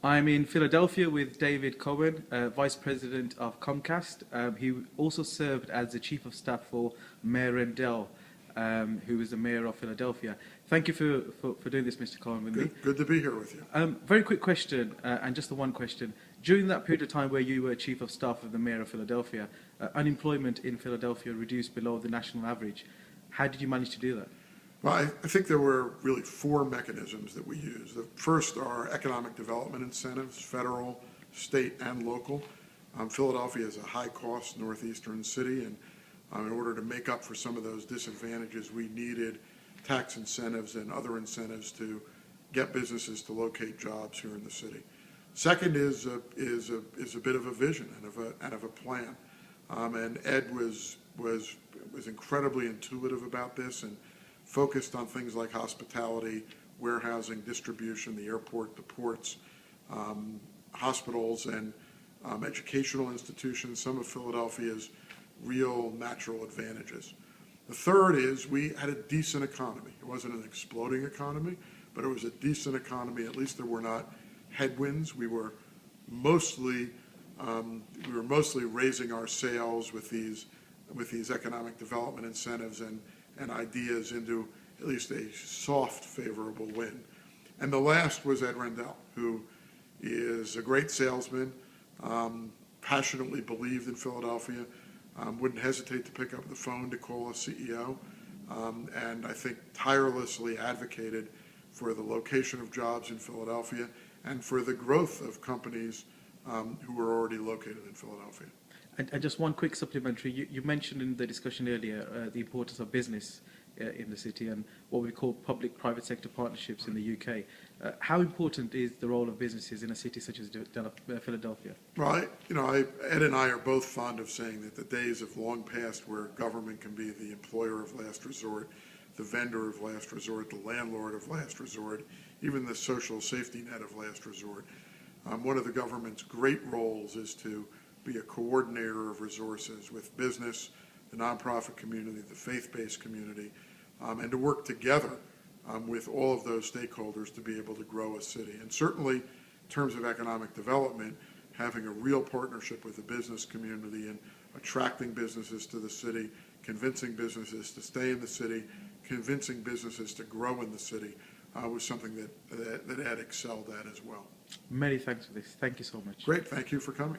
I'm in Philadelphia with David Cohen, Vice President of Comcast. He also served as the Chief of Staff for Mayor Rendell, who is the Mayor of Philadelphia. Thank you for doing this, Mr. Cohen, with me. Good to be here with you. Very quick question, and just the one question. During that period of time where you were Chief of Staff of the Mayor of Philadelphia, unemployment in Philadelphia reduced below the national average. How did you manage to do that? Well, I think there were really four mechanisms that we used. The first are economic development incentives, federal, state, and local. Philadelphia is a high-cost northeastern city, and in order to make up for some of those disadvantages, we needed tax incentives and other incentives to get businesses to locate jobs here in the city. Second is a bit of a vision and of a plan, and Ed was incredibly intuitive about this and focused on things like hospitality, warehousing, distribution, the airport, the ports, hospitals, and educational institutions, some of Philadelphia's real natural advantages. The third is we had a decent economy. It wasn't an exploding economy, but it was a decent economy. At least there were not headwinds. We were mostly raising our sales with these economic development incentives and ideas into at least a soft, favorable win. And the last was Ed Rendell, who is a great salesman, passionately believed in Philadelphia, wouldn't hesitate to pick up the phone to call a CEO, and I think tirelessly advocated for the location of jobs in Philadelphia and for the growth of companies who were already located in Philadelphia. And just one quick supplementary. You mentioned in the discussion earlier the importance of business in the city and what we call public-private sector partnerships in the UK. How important is the role of businesses in a city such as Philadelphia? Well, Ed and I are both fond of saying that the days have long passed where government can be the employer of last resort, the vendor of last resort, the landlord of last resort, even the social safety net of last resort. One of the government's great roles is to be a coordinator of resources with business, the nonprofit community, the faith-based community, and to work together with all of those stakeholders to be able to grow a city. And certainly, in terms of economic development, having a real partnership with the business community and attracting businesses to the city, convincing businesses to stay in the city, convincing businesses to grow in the city was something that Ed excelled at as well. Many thanks for this. Thank you so much. Great. Thank you for coming.